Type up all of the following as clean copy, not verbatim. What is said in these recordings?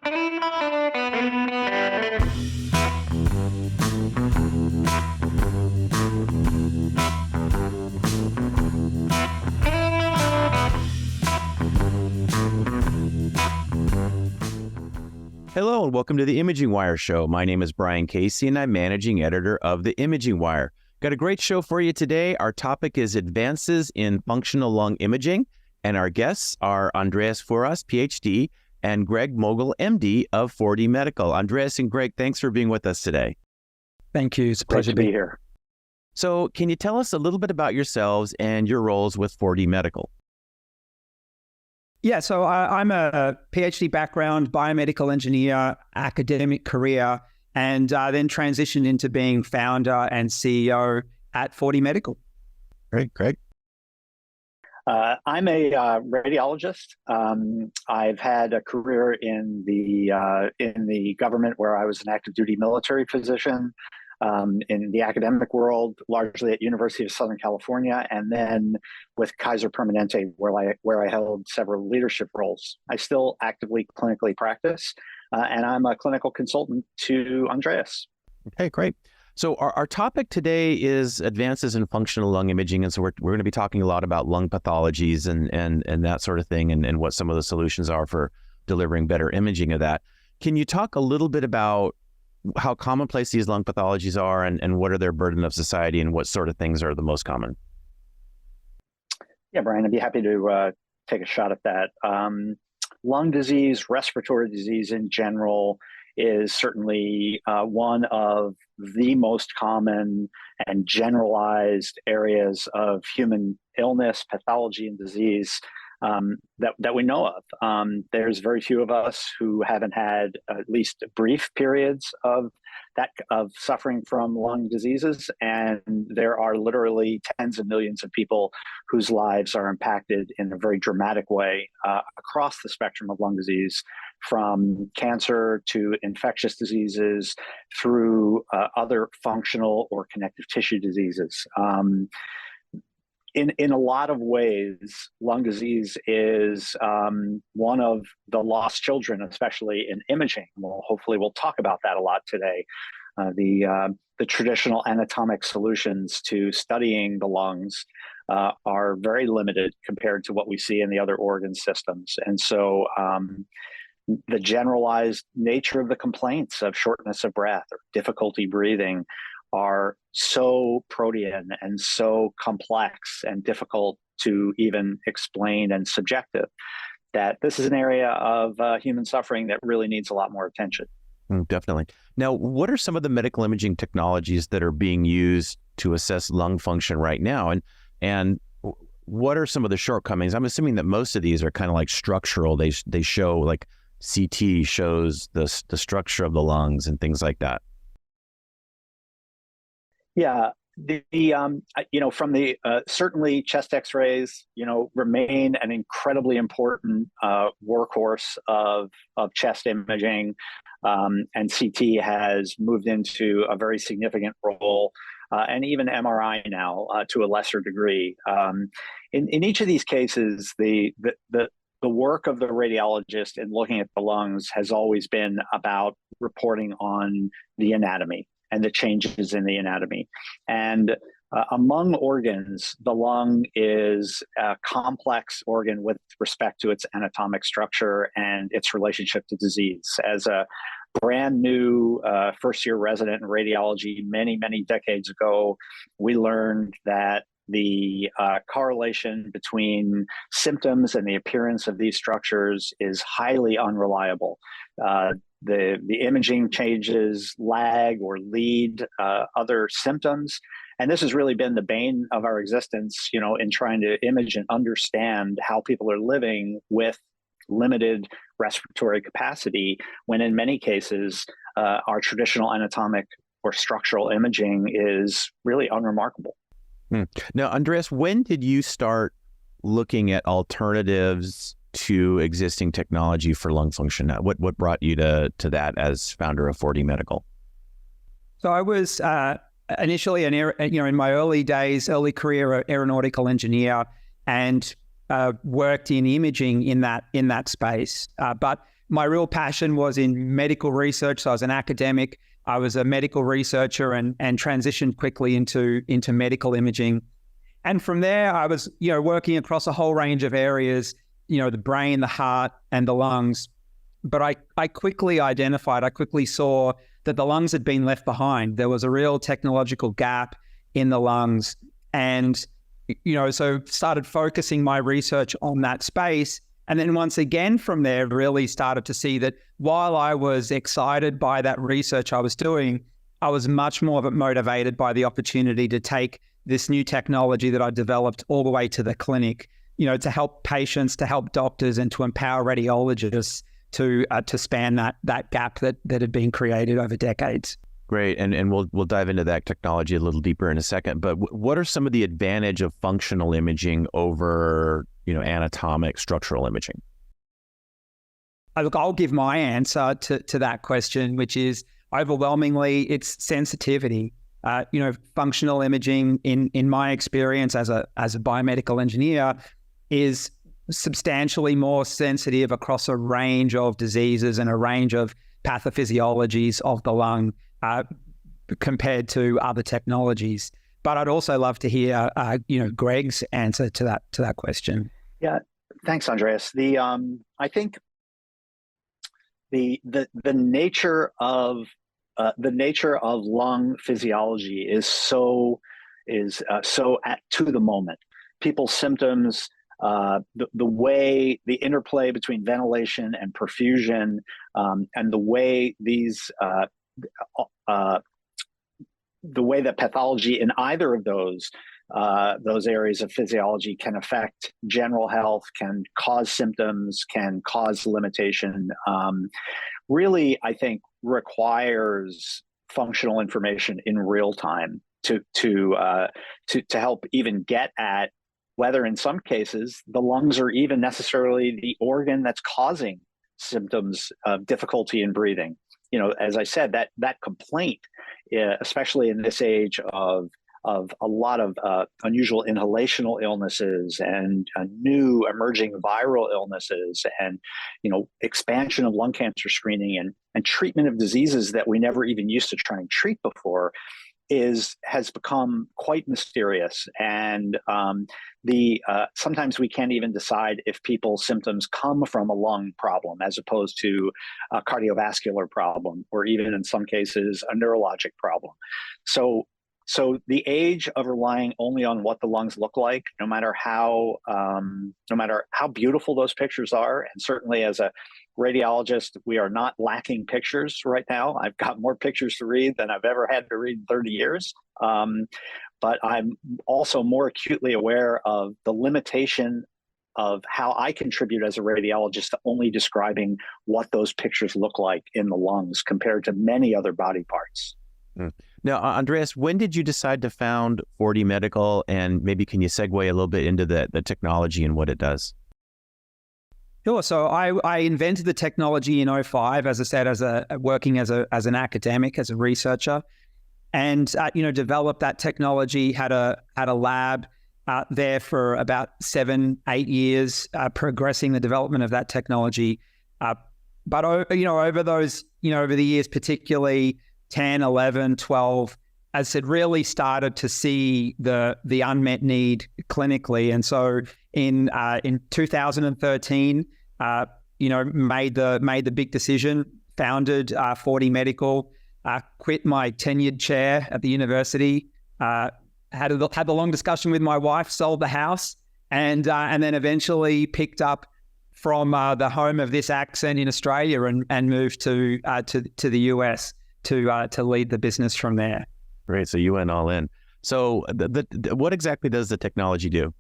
Hello and welcome to the Imaging Wire Show. My name is Brian Casey and I'm managing editor of the Imaging Wire. Got a great show for you today. Our topic is advances in functional lung imaging, and our guests are Andreas Fouras, PhD, and Greg Mogel, MD of 4D Medical. Andreas and Greg, thanks for being with us today. Thank you. It's a pleasure to be here. So can you tell us a little bit about yourselves and your roles with 4D Medical? Yeah, so I'm a PhD background, biomedical engineer, academic career, and then transitioned into being founder and CEO at 4D Medical. Great, Greg. I'm a radiologist. I've had a career in the government where I was an active duty military physician, in the academic world, largely at University of Southern California, and then with Kaiser Permanente, where I held several leadership roles. I still actively clinically practice, and I'm a clinical consultant to Andreas. Okay, great. So our topic today is advances in functional lung imaging, and so we're going to be talking a lot about lung pathologies and that sort of thing, and what some of the solutions are for delivering better imaging of that. Can you talk a little bit about how commonplace these lung pathologies are and what are their burden of society and what sort of things are the most common? Yeah, Brian, I'd be happy to take a shot at that. Lung disease, respiratory disease in general, is certainly one of the most common and generalized areas of human illness, pathology, and disease that we know of. There's very few of us who haven't had at least brief periods of suffering from lung diseases, and there are literally tens of millions of people whose lives are impacted in a very dramatic way across the spectrum of lung disease, from cancer to infectious diseases through other functional or connective tissue diseases. In a lot of ways, lung disease is one of the lost children, especially in imaging. Hopefully we'll talk about that a lot today. The traditional anatomic solutions to studying the lungs are very limited compared to what we see in the other organ systems. And so the generalized nature of the complaints of shortness of breath or difficulty breathing are so protean and so complex and difficult to even explain and subjective that this is an area of human suffering that really needs a lot more attention. Definitely. Now, what are some of the medical imaging technologies that are being used to assess lung function right now? And what are some of the shortcomings? I'm assuming that most of these are kind of like structural. They show, like CT shows the structure of the lungs and things like that. Yeah, from the certainly chest X-rays, remain an incredibly important workhorse of chest imaging, and CT has moved into a very significant role, and even MRI now to a lesser degree. In each of these cases, the work of the radiologist in looking at the lungs has always been about reporting on the anatomy and the changes in the anatomy. And among organs, the lung is a complex organ with respect to its anatomic structure and its relationship to disease. As a brand new first-year resident in radiology many, many decades ago, we learned that the correlation between symptoms and the appearance of these structures is highly unreliable. The imaging changes lag or lead other symptoms. And this has really been the bane of our existence, in trying to image and understand how people are living with limited respiratory capacity, when in many cases, our traditional anatomic or structural imaging is really unremarkable. Now, Andreas, when did you start looking at alternatives to existing technology for lung function? What brought you to that as founder of 4D Medical? So I was initially in my early career, an aeronautical engineer, and worked in imaging in that space. But my real passion was in medical research. So I was an academic. I was a medical researcher and transitioned quickly into medical imaging. And from there, I was, working across a whole range of areas, the brain, the heart, and the lungs. But I quickly saw that the lungs had been left behind. There was a real technological gap in the lungs. And, so started focusing my research on that space. And then once again from there, really started to see that while I was excited by that research I was doing, I was much more motivated by the opportunity to take this new technology that I developed all the way to the clinic, to help patients, to help doctors, and to empower radiologists to span that gap that had been created over decades. Great, and we'll dive into that technology a little deeper in a second. But what are some of the advantage of functional imaging over, anatomic structural imaging? Look, I'll give my answer to that question, which is overwhelmingly it's sensitivity. Functional imaging, in my experience as a biomedical engineer, is substantially more sensitive across a range of diseases and a range of pathophysiologies of the lung compared to other technologies. But I'd also love to hear, Greg's answer to that question. Yeah, thanks, Andreas. I think the nature of lung physiology is so to the moment. People's symptoms, the interplay between ventilation and perfusion, and the way that pathology in either of those areas of physiology can affect general health, can cause symptoms, can cause limitation, really, I think, requires functional information in real time to help even get at whether in some cases the lungs are even necessarily the organ that's causing symptoms of difficulty in breathing. As I said, that complaint, especially in this age of a lot of unusual inhalational illnesses and new emerging viral illnesses, and expansion of lung cancer screening and treatment of diseases that we never even used to try and treat before, has become quite mysterious. And sometimes we can't even decide if people's symptoms come from a lung problem as opposed to a cardiovascular problem, or even in some cases a neurologic problem. So the age of relying only on what the lungs look like, no matter how beautiful those pictures are, and certainly as a radiologist, we are not lacking pictures right now. I've got more pictures to read than I've ever had to read in 30 years. But I'm also more acutely aware of the limitation of how I contribute as a radiologist to only describing what those pictures look like in the lungs compared to many other body parts. Now, Andreas, when did you decide to found 4D Medical, and maybe can you segue a little bit into the technology and what it does? Sure. So I invented the technology in 2005, as I said, working as an academic, as a researcher, and developed that technology. Had a lab there for about 7-8 years, progressing the development of that technology. But over the years, particularly 10, 11, 12, as I said, really started to see the unmet need clinically. And so in 2013, made the big decision, founded 4D Medical, quit my tenured chair at the university, had the long discussion with my wife, sold the house, and then eventually picked up from the home of this accent in Australia and moved to the US to lead the business from there. Great. So you went all in. So what exactly does the technology do?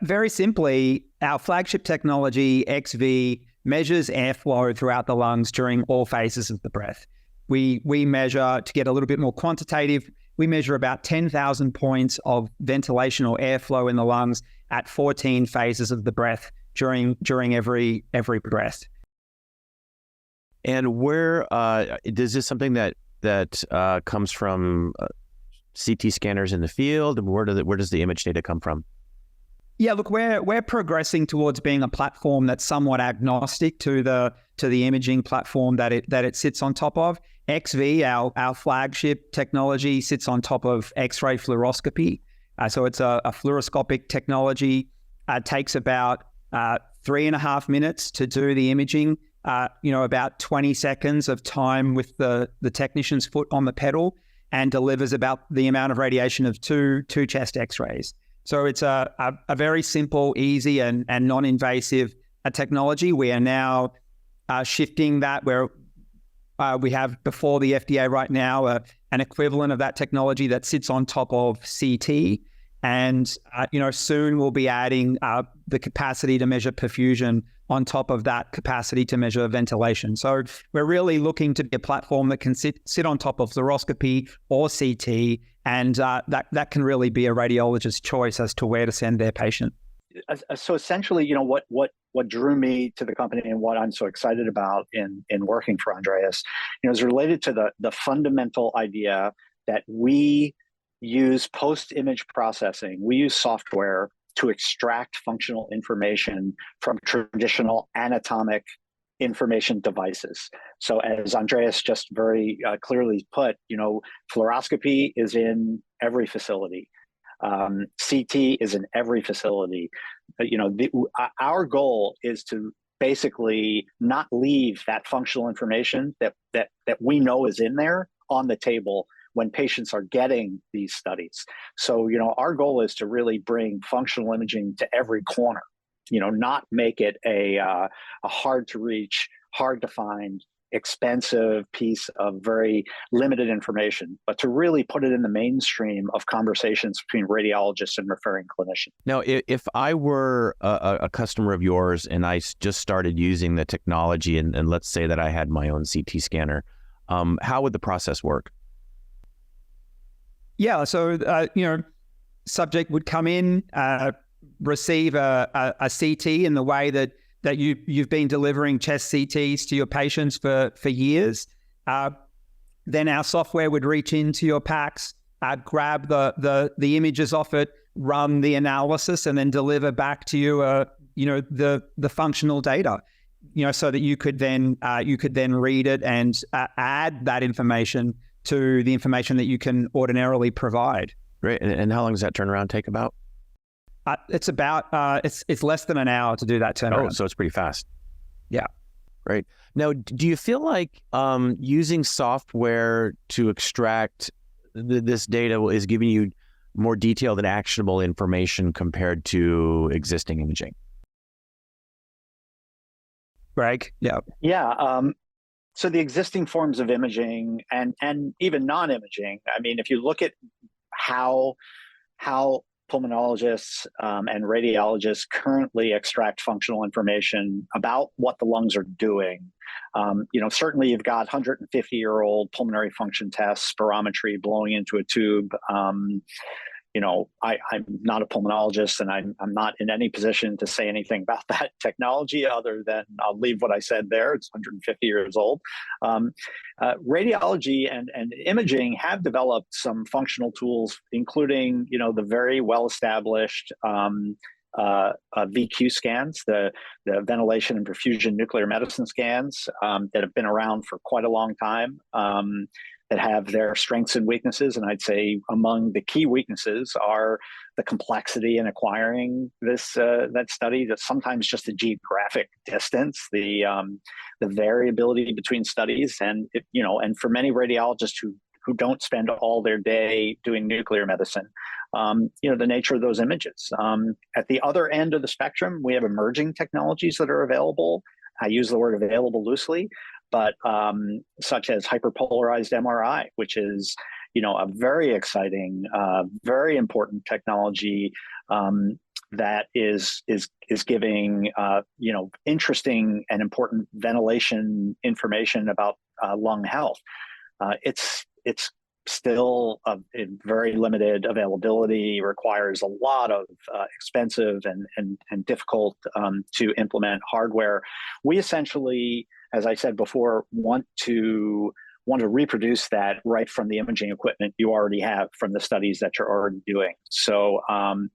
Very simply, our flagship technology, XV, measures airflow throughout the lungs during all phases of the breath. We measure, to get a little bit more quantitative, we measure about 10,000 points of ventilation or airflow in the lungs at 14 phases of the breath during every breath. And where is this something that comes from CT scanners in the field? Where does the image data come from? Yeah, look, we're progressing towards being a platform that's somewhat agnostic to the imaging platform that it sits on top of. XV, our flagship technology, sits on top of X-ray fluoroscopy. So it's a fluoroscopic technology. Takes about 3.5 minutes to do the imaging. About 20 seconds of time with the technician's foot on the pedal, and delivers about the amount of radiation of two chest X-rays. So it's a very simple, easy, and non-invasive technology. We are now shifting that where we have before the FDA right now an equivalent of that technology that sits on top of CT. And, soon we'll be adding the capacity to measure perfusion on top of that capacity to measure ventilation. So we're really looking to be a platform that can sit on top of fluoroscopy or CT, and that can really be a radiologist's choice as to where to send their patient. So essentially, what drew me to the company and what I'm so excited about in working for Andreas, is related to the fundamental idea that we use post-image processing. We use software to extract functional information from traditional anatomic information devices. So as Andreas just very clearly put, fluoroscopy is in every facility. CT is in every facility. Our goal is to basically not leave that functional information that we know is in there on the table when patients are getting these studies. So, our goal is to really bring functional imaging to every corner, not make it a hard to reach, hard to find, expensive piece of very limited information, but to really put it in the mainstream of conversations between radiologists and referring clinicians. Now, if I were a customer of yours and I just started using the technology, and let's say that I had my own CT scanner, how would the process work? Yeah, so subject would come in, receive a CT in the way that you've been delivering chest CTs to your patients for years. Then our software would reach into your PACS, grab the images off it, run the analysis, and then deliver back to you, the functional data, so that you could then read it and add that information to the information that you can ordinarily provide. Great. And how long does that turnaround take about? It's about it's less than an hour to do that turnaround. Oh, so it's pretty fast. Yeah. Great. Now, do you feel like using software to extract this data is giving you more detailed and actionable information compared to existing imaging? Greg? Yeah. Yeah. So the existing forms of imaging and even non-imaging, I mean, if you look at how pulmonologists and radiologists currently extract functional information about what the lungs are doing, certainly you've got 150-year-old pulmonary function tests, spirometry, blowing into a tube. I'm not a pulmonologist, and I'm not in any position to say anything about that technology other than I'll leave what I said there. It's 150 years old. Radiology and imaging have developed some functional tools, including, the very well-established VQ scans, the ventilation and perfusion nuclear medicine scans that have been around for quite a long time. That have their strengths and weaknesses. And I'd say among the key weaknesses are the complexity in acquiring that study, that's sometimes just a geographic distance, the variability between studies, and for many radiologists who don't spend all their day doing nuclear medicine, the nature of those images. At the other end of the spectrum, we have emerging technologies that are available. I use the word available loosely, but such as hyperpolarized MRI, which is, a very exciting, very important technology that is giving, interesting and important ventilation information about lung health. It's still in very limited availability, requires a lot of expensive and difficult to implement hardware. We essentially, as I said before, want to reproduce that right from the imaging equipment you already have from the studies that you're already doing. So, and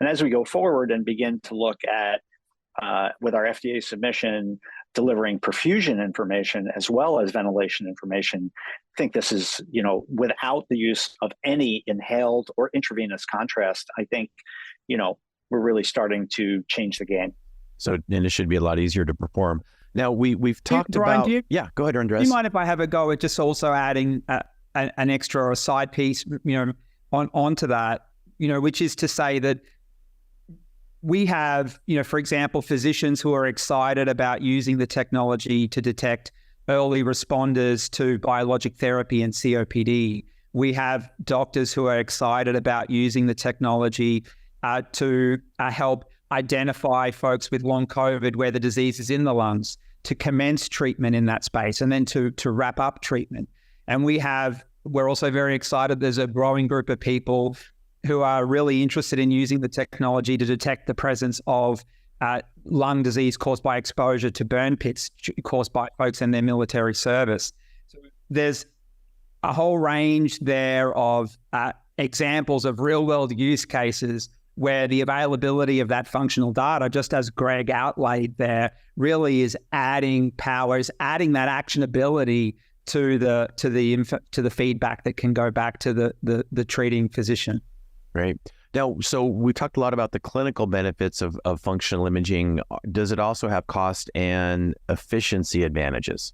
And as we go forward and begin to look at, with our FDA submission, delivering perfusion information as well as ventilation information, I think this is, without the use of any inhaled or intravenous contrast, I think, we're really starting to change the game. So, and it should be a lot easier to perform. Now, we've talked Brian, about... Yeah, go ahead, Andreas. Do you mind if I have a go at just also adding an extra or a side piece, onto that, which is to say that we have, for example, physicians who are excited about using the technology to detect early responders to biologic therapy and COPD. We have doctors who are excited about using the technology to help identify folks with long COVID where the disease is in the lungs, to commence treatment in that space, and then to wrap up treatment. And we're also very excited. There's a growing group of people who are really interested in using the technology to detect the presence of lung disease caused by exposure to burn pits caused by folks in their military service. So there's a whole range there of examples of real-world use cases where the availability of that functional data, just as Greg outlaid there, really is adding power, is adding that actionability to the feedback that can go back to the treating physician. Right. Now, so we talked a lot about the clinical benefits of functional imaging. Does it also have cost and efficiency advantages?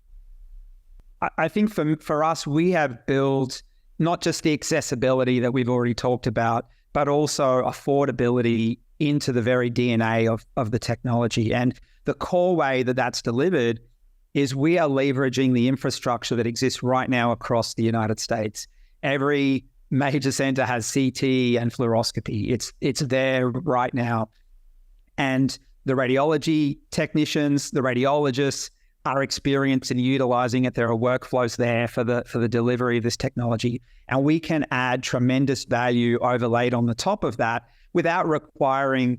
I think for us, we have built not just the accessibility that we've already talked about, but also affordability into the very DNA of the technology. And the core way that that's delivered is we are leveraging the infrastructure that exists right now across the United States. Every major center has CT and fluoroscopy. It's there right now. And the radiology technicians, the radiologists are experienced in utilizing it. There are workflows there for the delivery of this technology. And we can add tremendous value overlaid on the top of that without requiring,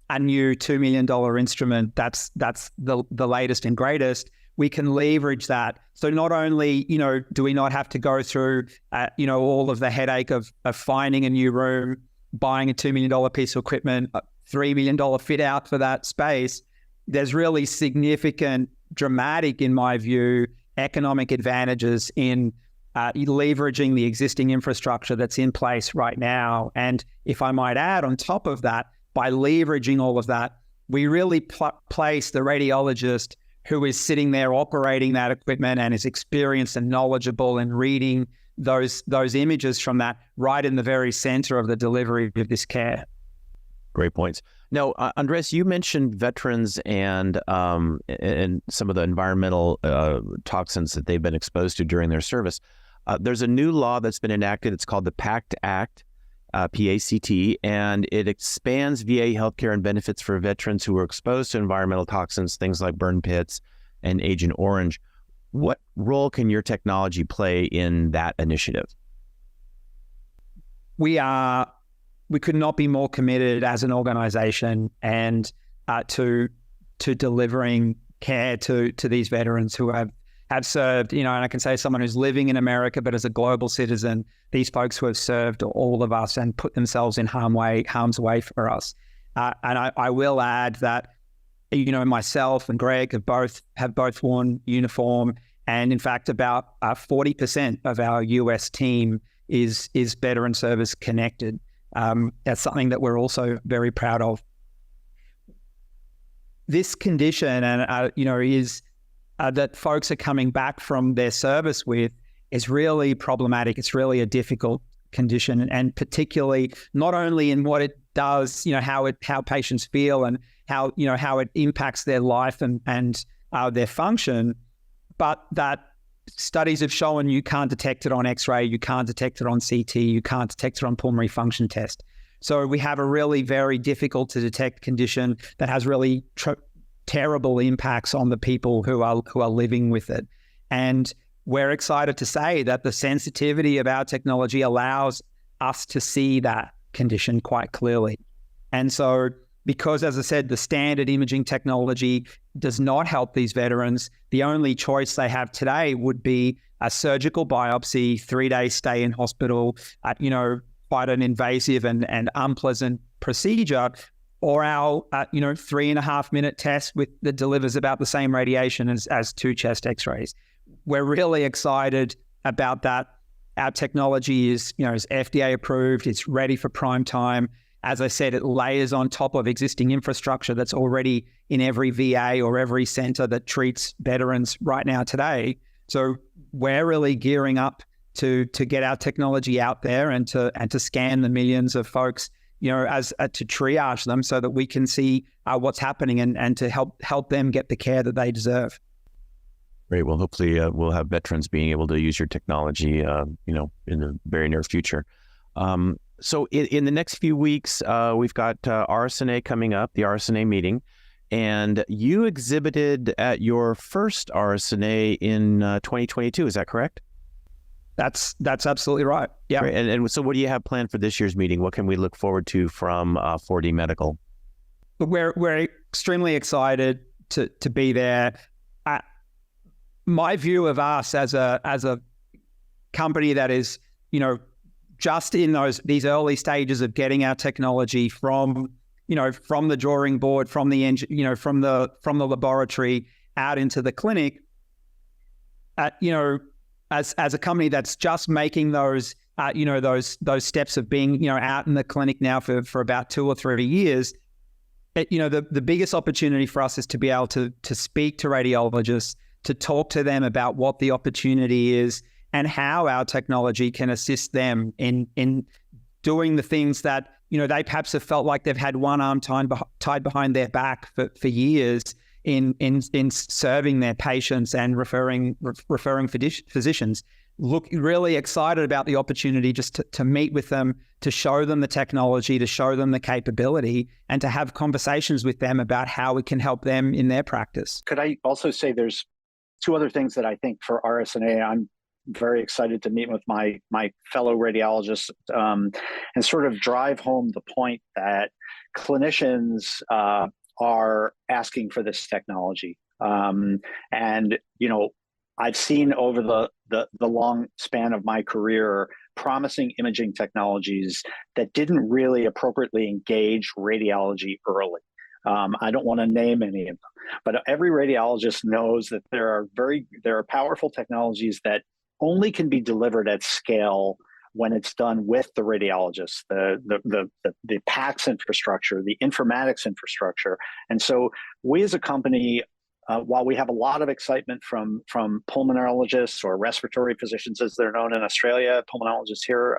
a new $2 million instrument that's the latest and greatest. We can leverage that. So not only, do we not have to go through, all of the headache of finding a new room, buying a $2 million piece of equipment, a $3 million fit out for that space, there's really significant, dramatic, in my view, economic advantages in leveraging the existing infrastructure that's in place right now. And if I might add, on top of that, by leveraging all of that, we really place the radiologist who is sitting there operating that equipment and is experienced and knowledgeable and reading those images from that right in the very center of the delivery of this care. Great points. Now, Andreas, you mentioned veterans and some of the environmental toxins that they've been exposed to during their service. There's a new law that's been enacted. It's called the PACT Act, P-A-C-T, and it expands VA healthcare and benefits for veterans who were exposed to environmental toxins, things like burn pits and Agent Orange. What role can your technology play in that initiative? We could not be more committed as an organization and to delivering care to these veterans who have served, and I can say someone who's living in America, but as a global citizen, these folks who have served all of us and put themselves in harm's way for us. And I will add that, myself and Greg have both worn uniform. And in fact, about 40% of our US team is veteran service connected. That's something that we're also very proud of. This condition, and is that folks are coming back from their service with, is really problematic. It's really a difficult condition, and particularly not only in what it does, how patients feel and how it impacts their life and their function, but that studies have shown you can't detect it on X-ray, you can't detect it on CT, you can't detect it on pulmonary function test. So we have a really very difficult to detect condition that has really terrible impacts on the people who are living with it. And we're excited to say that the sensitivity of our technology allows us to see that condition quite clearly. And so, because, as I said, the standard imaging technology does not help these veterans, the only choice they have today would be a surgical biopsy, 3-day stay in hospital, quite an invasive and unpleasant procedure, or our 3.5 minute test that delivers about the same radiation as 2 chest X-rays. We're really excited about that. Our technology is FDA approved. It's ready for prime time. As I said, it layers on top of existing infrastructure that's already in every VA or every center that treats veterans right now today. So we're really gearing up to get our technology out there and to scan the millions of folks, as to triage them so that we can see what's happening and to help them get the care that they deserve. Great. Well, hopefully we'll have veterans being able to use your technology, in the very near future. So in the next few weeks, we've got RSNA coming up, the RSNA meeting, and you exhibited at your first RSNA in 2022. Is that correct? That's absolutely right. Yeah. Great. And so what do you have planned for this year's meeting? What can we look forward to from 4D Medical? We're extremely excited to be there. My view of us as a company that is, just in these early stages of getting our technology from the drawing board, from the from the laboratory out into the clinic, as a company that's just making those steps of being out in the clinic now for about 2 or 3 years, the biggest opportunity for us is to be able to speak to radiologists, to talk to them about what the opportunity is and how our technology can assist them in doing the things that they perhaps have felt like they've had one arm tied behind their back for years in serving their patients and referring physicians. Look, really excited about the opportunity just to meet with them, to show them the technology, to show them the capability, and to have conversations with them about how we can help them in their practice. Could I also say there's 2 other things that I think for RSNA, I'm very excited to meet with my fellow radiologists and sort of drive home the point that clinicians are asking for this technology. And I've seen over the long span of my career promising imaging technologies that didn't really appropriately engage radiology early. I don't want to name any of them, but every radiologist knows that there are powerful technologies that only can be delivered at scale when it's done with the radiologists, the PACS infrastructure, the informatics infrastructure. And so we as a company, while we have a lot of excitement from pulmonologists or respiratory physicians, as they're known in Australia, pulmonologists here,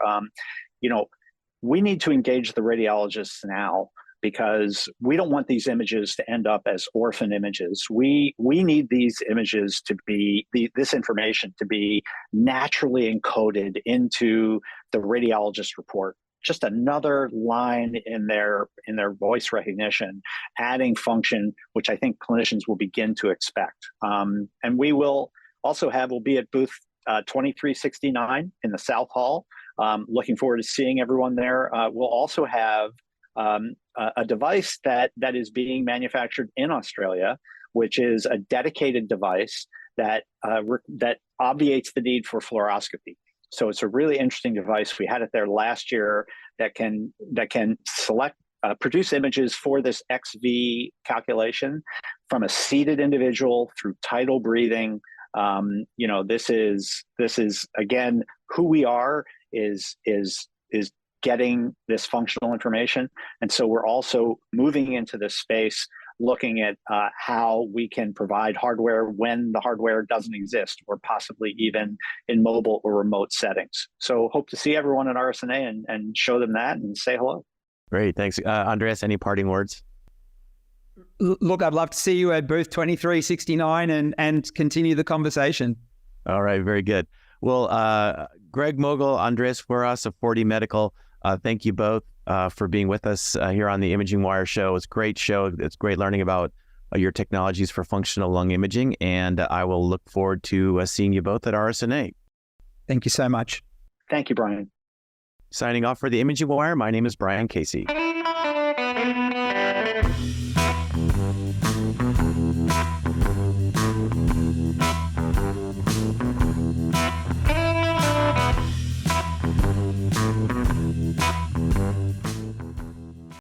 we need to engage the radiologists now, because we don't want these images to end up as orphan images. We need these images to be, this information to be naturally encoded into the radiologist report. Just another line in their voice recognition, adding function, which I think clinicians will begin to expect. And we will also we'll be at booth 2369 in the South Hall. Looking forward to seeing everyone there. We'll also have a device that is being manufactured in Australia, which is a dedicated device that obviates the need for fluoroscopy. So it's a really interesting device. We had it there last year that can produce images for this XV calculation from a seated individual through tidal breathing. This is again who we are is getting this functional information. And so we're also moving into this space, looking at how we can provide hardware when the hardware doesn't exist, or possibly even in mobile or remote settings. So hope to see everyone at RSNA and show them that and say hello. Great, thanks. Andreas, any parting words? Look, I'd love to see you at booth 2369 and continue the conversation. All right, very good. Well, Greg Mogel, Andreas Fouras of 4D Medical, thank you both for being with us here on the Imaging Wire show. It's a great show. It's great learning about your technologies for functional lung imaging, and I will look forward to seeing you both at RSNA. Thank you so much. Thank you, Brian. Signing off for the Imaging Wire, my name is Brian Casey.